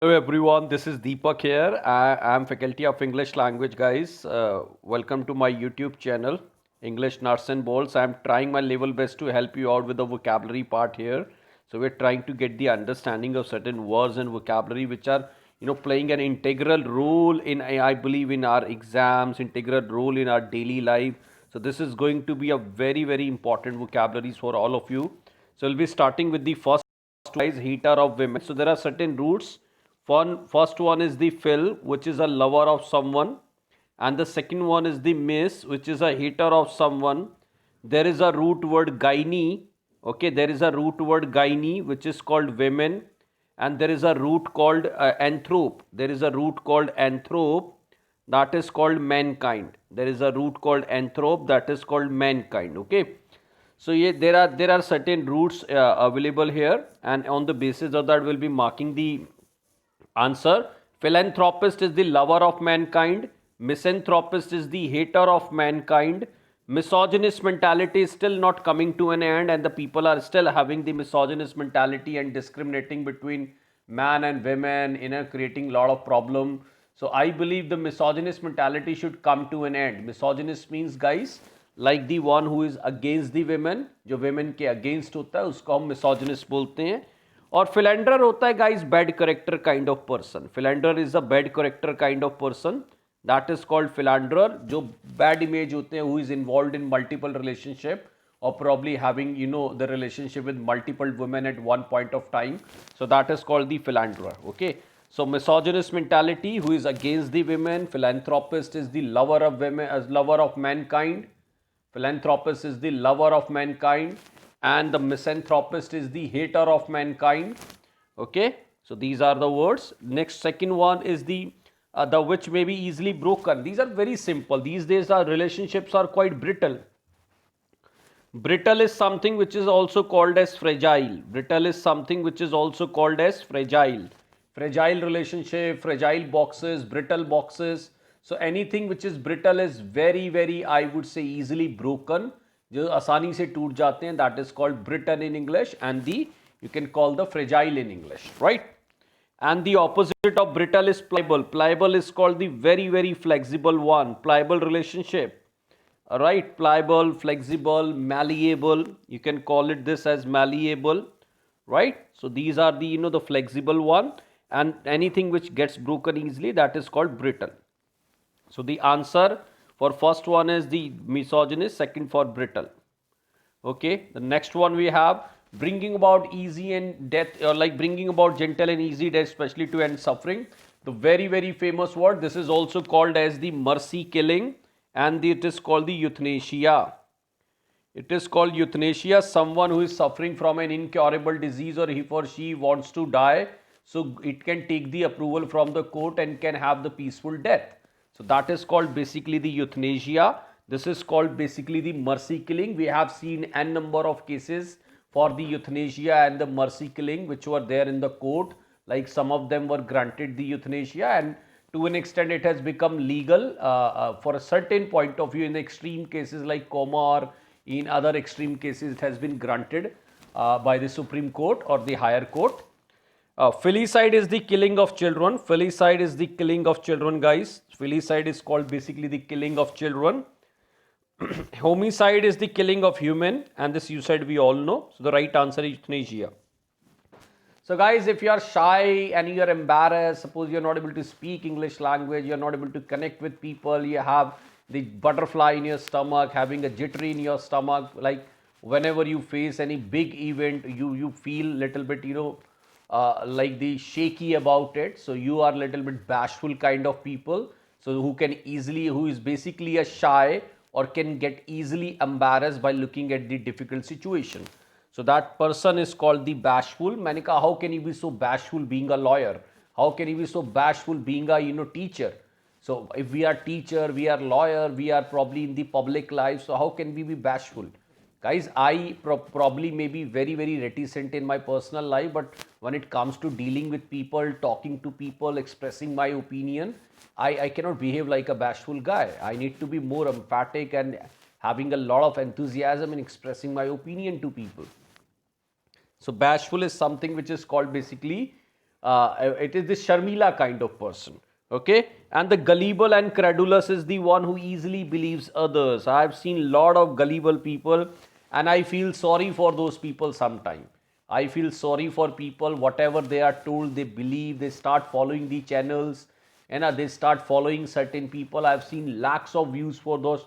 Hello everyone, this is Deepak here. I am faculty of English language, guys. Welcome to my YouTube channel, English Nuts and Bolts. I am trying my level best to help you out with the vocabulary part here. So we're trying to get the understanding of certain words and vocabulary which are, playing an integral role in, I believe, in our exams, integral role in our daily life. So this is going to be a very, very important vocabularies for all of you. So we'll be starting with the first guys, heater of women. So there are certain roots. First one is the fill, which is a lover of someone, and the second one is the miss, which is a hater of someone. There is a root word gynae. Okay, there is a root word gynae, which is called women, and there is a root called anthrope. There is a root called anthrope, that is called mankind. There is a root called anthrope, that is called mankind. Okay. So yeah, there are certain roots available here, and on the basis of that, we'll be marking the answer. Philanthropist is the lover of mankind. Misanthropist is the hater of mankind. Misogynist mentality is still not coming to an end, and the people are still having the misogynist mentality and discriminating between man and women, creating a lot of problem. So I believe the misogynist mentality should come to an end. Misogynist means, guys, like the one who is against the women, जो women के against होता है उसको हम misogynist बोलते हैं. और Philander होता है guys bad character kind of person. Philander is a bad character kind of person, that is called Philander. जो बैड इमेज होते हैं, who is involve in multiple relationship or probably having the relationship with multiple women at one point of time. So that is called the philanderer. Okay, so misogynist mentality, who is against the women. Philanthropist is the lover of women, as lover of mankind. Philanthropist is the lover of mankind, and the misanthropist is the hater of mankind. Okay, so these are the words. Next, second one is the which may be easily broken. These are very simple. These days our relationships are quite brittle. Brittle is something which is also called as fragile. Brittle is something which is also called as fragile. Fragile relationship, fragile boxes, brittle boxes. So anything which is brittle is very, very, I would say, easily broken. जो आसानी से टूट जाते हैं, that is called brittle in English, and you can call the fragile in English, right? And the opposite of brittle is pliable. Pliable is called the very, very flexible one. Pliable relationship. Right, pliable, flexible, malleable, you can call it this as malleable, right? So these are the flexible one, and anything which gets broken easily, that is called brittle. So the answer for first one is the misogynist, second for brittle. Okay, the next one we have bringing about easy and death, or like bringing about gentle and easy death, especially to end suffering. The very, very famous word. This is also called as the mercy killing, and it is called the euthanasia. It is called euthanasia. Someone who is suffering from an incurable disease, or he or she wants to die, so it can take the approval from the court and can have the peaceful death. So that is called basically the euthanasia. This is called basically the mercy killing. We have seen n number of cases for the euthanasia and the mercy killing which were there in the court. Like some of them were granted the euthanasia, and to an extent it has become legal for a certain point of view. In the extreme cases like coma, or in other extreme cases, it has been granted by the Supreme Court or the higher court. Filicide is the killing of children. Filicide is the killing of children, guys. Filicide is called basically the killing of children. Homicide is the killing of human, and the suicide we all know. So the right answer is euthanasia. So guys, if you are shy and you are embarrassed, suppose you are not able to speak English language, you are not able to connect with people, you have the butterfly in your stomach, having a jittery in your stomach, like whenever you face any big event, you feel little bit, like the shaky about it. So you are little bit bashful kind of people. So who is basically a shy, or can get easily embarrassed by looking at the difficult situation. So that person is called the bashful. मैंने कहा, how can you be so bashful being a lawyer? How can you be so bashful being a teacher? So if we are teacher, we are lawyer, we are probably in the public life. So how can we be bashful? Guys, I probably may be very, very reticent in my personal life, but when it comes to dealing with people, talking to people, expressing my opinion, I cannot behave like a bashful guy. I need to be more emphatic and having a lot of enthusiasm in expressing my opinion to people. So bashful is something which is called basically it is this Sharmila kind of person. Okay, and the gullible and credulous is the one who easily believes others. I have seen a lot of gullible people, and I feel sorry for those people sometimes. I feel sorry for people, whatever they are told, they believe, they start following the channels, and they start following certain people. I've seen lakhs of views for those,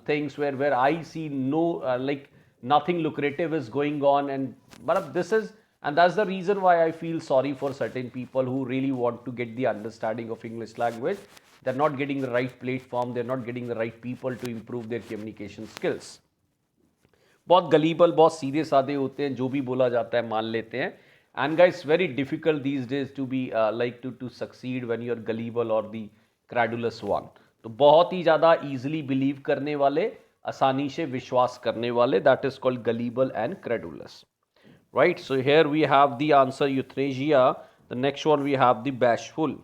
things where I see no, like nothing lucrative is going on, and but this is, and that's the reason why I feel sorry for certain people who really want to get the understanding of English language. They're not getting the right platform, they're not getting the right people to improve their communication skills. बहुत gullible, बहुत सीधे साधे होते हैं, जो भी बोला जाता है मान लेते हैं. And guys, very difficult these days to be like to succeed when you are gullible और दी क्रैडुलस वन. तो बहुत ही ज़्यादा ईजिली बिलीव करने वाले, आसानी से विश्वास करने वाले, that is called gullible and credulous. Right, so here we have the answer euthanasia. The next one we have the bashful.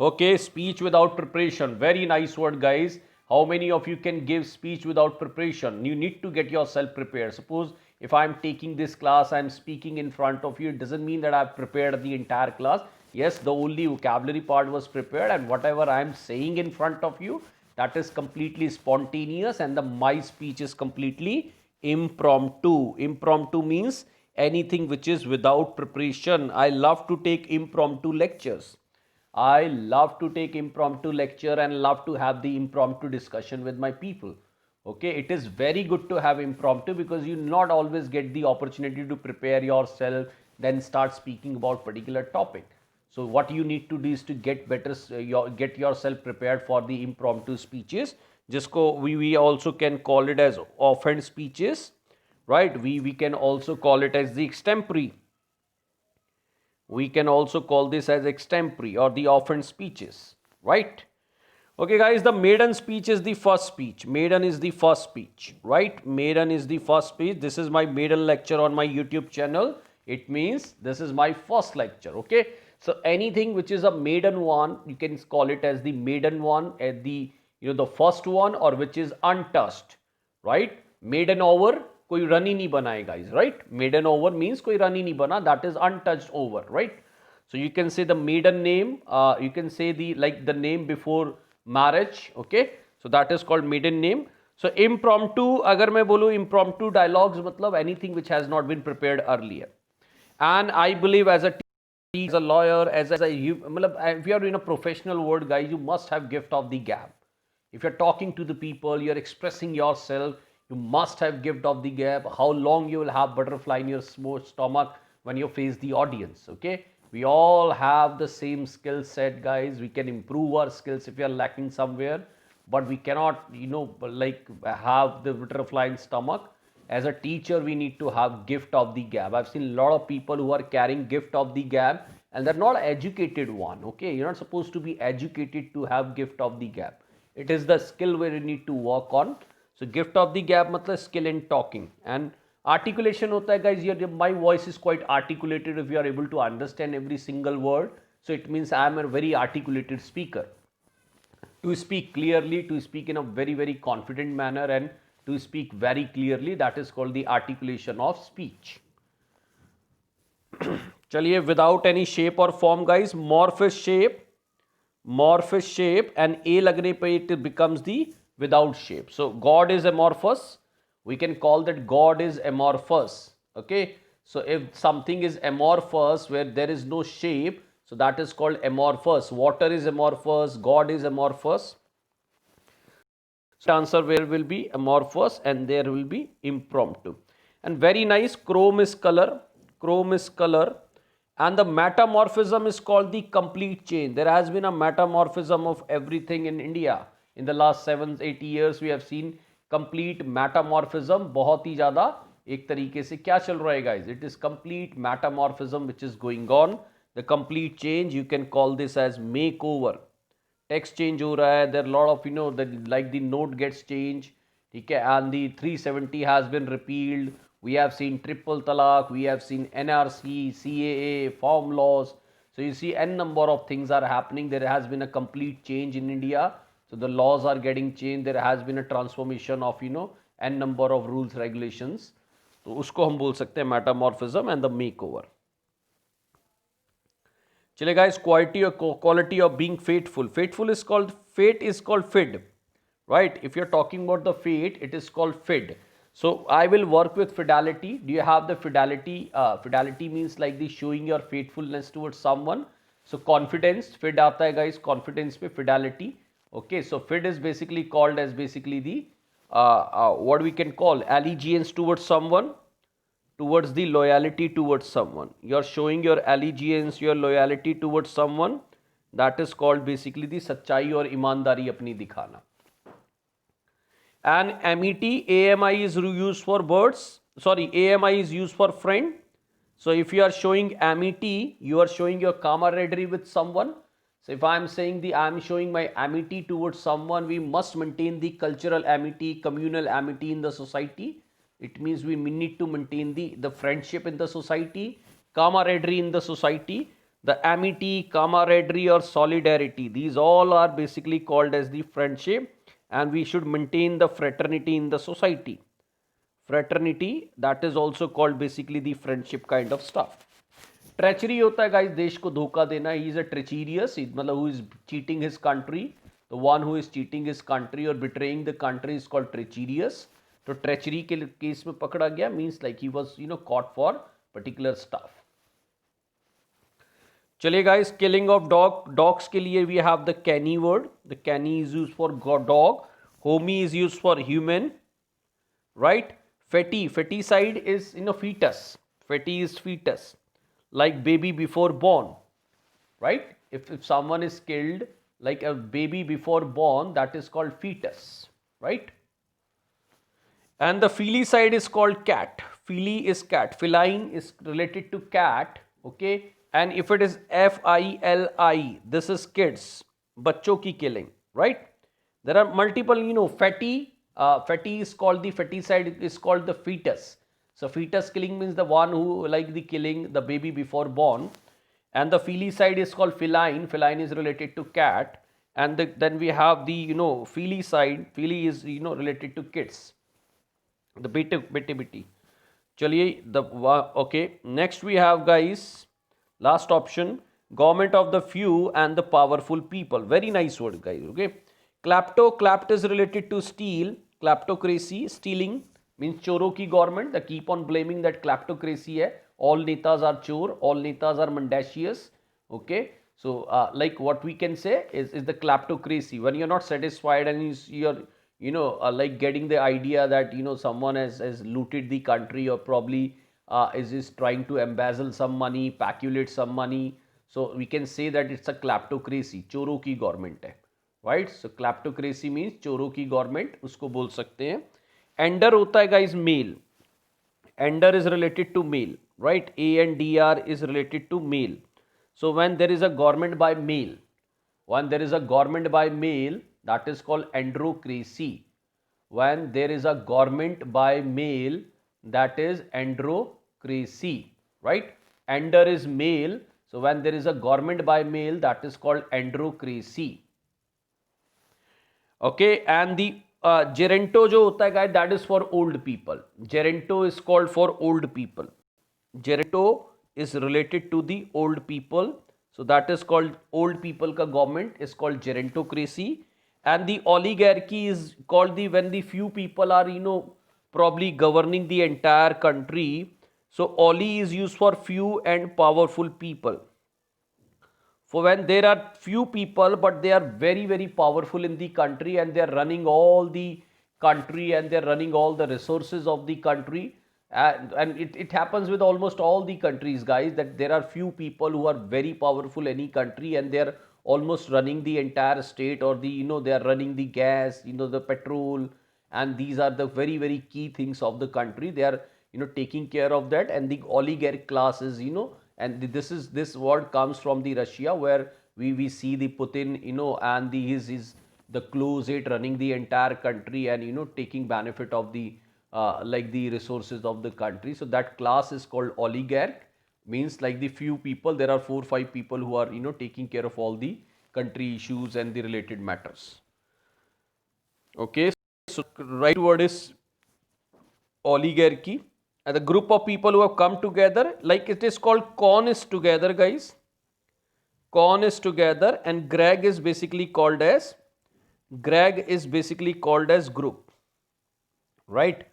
Okay, speech without preparation. Very nice word, guys. How many of you can give speech without preparation? You need to get yourself prepared. Suppose if I'm taking this class, I'm speaking in front of you, it doesn't mean that I've prepared the entire class. Yes, the only vocabulary part was prepared, and whatever I'm saying in front of you, that is completely spontaneous, and my speech is completely impromptu. Impromptu means anything which is without preparation. I love to take impromptu lectures. I love to take impromptu lecture and love to have the impromptu discussion with my people. Okay, it is very good to have impromptu because you not always get the opportunity to prepare yourself, then start speaking about particular topic. So what you need to do is to get better, get yourself prepared for the impromptu speeches. Jisko we also can call it as offhand speeches, right? We can also call it as the extempore. We can also call this as extempore or the offhand speeches, right? Okay guys, the maiden speech is the first speech. Maiden is the first speech, right? Maiden is the first speech. This is my maiden lecture on my YouTube channel. It means this is my first lecture. Okay, so anything which is a maiden one, you can call it as the maiden one, at the the first one, or which is untouched, right? Maiden over, कोई run ही नहीं बना है guys, right? Maiden over means कोई run ही नहीं बना, that is untouched over, right? So you can say the maiden name, you can say the like the name before marriage. Okay, so that is called maiden name. So impromptu, अगर मैं बोलूँ impromptu dialogues मतलब anything which has not been prepared earlier. And I believe as a teacher, as a lawyer, as a if you are in a professional world, guys, you must have gift of the gab. If you're talking to the people, you're expressing yourself, you must have gift of the gab. How long you will have butterfly in your stomach when you face the audience. Okay, we all have the same skill set, guys. We can improve our skills if we are lacking somewhere, but we cannot like have the butterfly in stomach. As a teacher, we need to have gift of the gab. I've seen a lot of people who are carrying gift of the gab and they're not educated one. Okay, you're not supposed to be educated to have gift of the gab. It is the skill where you need to work on. So gift of the gab matlab skill in talking. And articulation hota hai, guys. My voice is quite articulated. If you are able to understand every single word, so it means I am a very articulated speaker. To speak clearly, to speak in a very, very confident manner, and to speak very clearly, that is called the articulation of speech. Chaliye, without any shape or form, guys, morph is shape, and a lagne pe it becomes the without shape. So God is amorphous. We can call that God is amorphous. Okay, so if something is amorphous where there is no shape, so that is called amorphous. Water is amorphous, God is amorphous. So answer where will be amorphous and there will be impromptu. And very nice, chrome is color, and the metamorphism is called the complete change. There has been a metamorphism of everything in India. In the last 7-8 years, we have seen complete metamorphism. बहुत ही ज़्यादा एक तरीके से क्या चल रहा है, guys? It is complete metamorphism which is going on. The complete change, you can call this as makeover. Text change हो रहा है. There are a lot of like the note gets changed. ठीक है, and the 370 has been repealed. We have seen triple talaq. We have seen NRC, CAA, farm laws. So you see n number of things are happening. There has been a complete change in India. So the laws are getting changed. There has been a transformation of n number of rules, regulations. तो उसको हम बोल सकते हैं metamorphism and the makeover. चलिए guys, quality of being faithful. Fate is called fid, right? If you're talking about the fate, it is called fid. So I will work with fidelity. Do you have the fidelity? Fidelity means like the showing your faithfulness towards someone. So confidence, fid aata hai guys, confidence pe fidelity. Okay, so fid is basically called as basically the what we can call allegiance towards someone, towards the loyalty towards someone. You're showing your allegiance, your loyalty towards someone. That is called basically the सच्चाई और ईमानदारी अपनी दिखाना. And amity, AMI is used for birds. Sorry, AMI is used for friend. So if you are showing amity, you are showing your camaraderie with someone. So if I am saying I am showing my amity towards someone, we must maintain the cultural amity, communal amity in the society. It means we need to maintain the friendship in the society, camaraderie in the society, the amity, camaraderie or solidarity. These all are basically called as the friendship, and we should maintain the fraternity in the society. Fraternity, that is also called basically the friendship kind of stuff. Treachery होता है guys, देश को धोखा देना. He is a treacherous, मतलब who is cheating his country. The one who is cheating his country और betraying the country is called treacherous. तो treachery के केस में पकड़ा गया means like he was caught for particular stuff. चलिए guys, killing of dogs के लिए we have the canine word. The canine is used for dog. Homi is used for human, right. feticide is fetus. Feti is fetus, like baby before born, right? If someone is killed like a baby before born, that is called fetus, right? And the felicide is called cat. Fili is cat, feline is related to cat, okay? And if it is FILI, this is kids, bachcho ki killing, right? There are multiple fatty is called the feticide, is called the fetus. So fetus killing means the one who like the killing the baby before born. And the felicide is called feline. Feline is related to cat. And then we have the felicide. Fili is related to kids, the bitty. Chaliye okay. Next we have guys, last option, government of the few and the powerful people. Very nice word guys. Okay. Clapt is related to steal. Kleptocracy, stealing means चोरों की government. The keep on blaming that kleptocracy है. All netas are chor, all netas are mendacious. Okay, so like what we can say is the kleptocracy, when you're not satisfied and you're like getting the idea that someone has looted the country, or probably is trying to embezzle some money, peculate some money. So we can say that it's a kleptocracy, चोरों की government है, right. सो क्लैप्टोक्रेसी means चोरों की government, उसको बोल सकते हैं. Andr होता है guys male. Andr is related to male, right. ANDR is related to male. So when there is a government by male, that is called androcracy. When there is a government by male, that is androcracy, right. Andr is male. So when there is a government by mail, that is called एंड्रोक्रेसी. Okay, and the geronto जो होता है guys, that is for old people. Geronto is called for old people. Geronto is related to the old people, so that is called old people का government is called gerontocracy. And the oligarchy is called when the few people are probably governing the entire country. So oli is used for few and powerful people. For when there are few people but they are very very powerful in the country, and they are running all the country, and they are running all the resources of the country. And it happens with almost all the countries guys, that there are few people who are very powerful in any country, and they are almost running the entire state, or they are running the gas, the petrol, and these are the very very key things of the country. They are taking care of that. And the oligarch class is and this word comes from the Russia, where we see the Putin and the close aid running the entire country, and taking benefit of the like the resources of the country. So that class is called oligarch, means like the few people. There are 4-5 people who are taking care of all the country issues and the related matters. Okay, so right word is oligarchy. And the group of people who have come together, like it is called cons together guys. Con is together and Greg is basically called as group, right?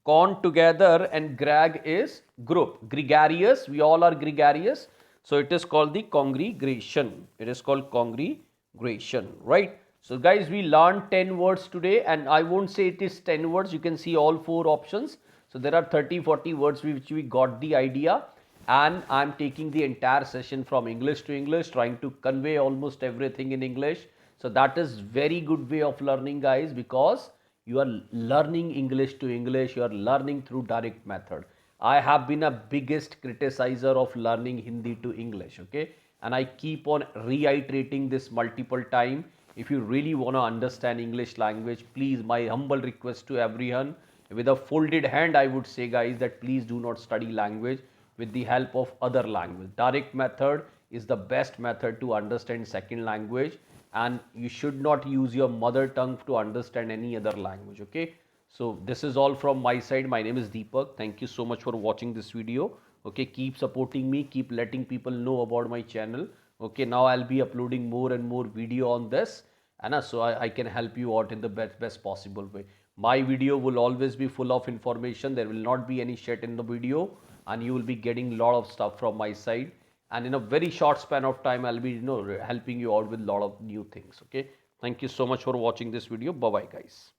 Con together and Greg is group. Gregarious, we all are gregarious. So it is called the congregation. It is called congregation, right? So guys, we learned 10 words today, and I won't say it is 10 words. You can see all 4 options. So there are 30, 40 words which we got the idea, and I'm taking the entire session from English to English, trying to convey almost everything in English. So that is very good way of learning, guys, because you are learning English to English, you are learning through direct method. I have been a biggest criticizer of learning Hindi to English, okay, and I keep on reiterating this multiple time. If you really want to understand English language, please, my humble request to everyone, with a folded hand I would say, guys, that please do not study language with the help of other language. Direct method is the best method to understand second language, and you should not use your mother tongue to understand any other language, okay. So this is all from my side. My name is Deepak. Thank you so much for watching this video. Okay, keep supporting me, keep letting people know about my channel. Okay, now I'll be uploading more and more video on this, and so I can help you out in the best possible way. My video will always be full of information. There will not be any shit in the video, and you will be getting a lot of stuff from my side, and in a very short span of time I'll be helping you out with a lot of new things. Okay, thank you so much for watching this video. Bye bye, guys.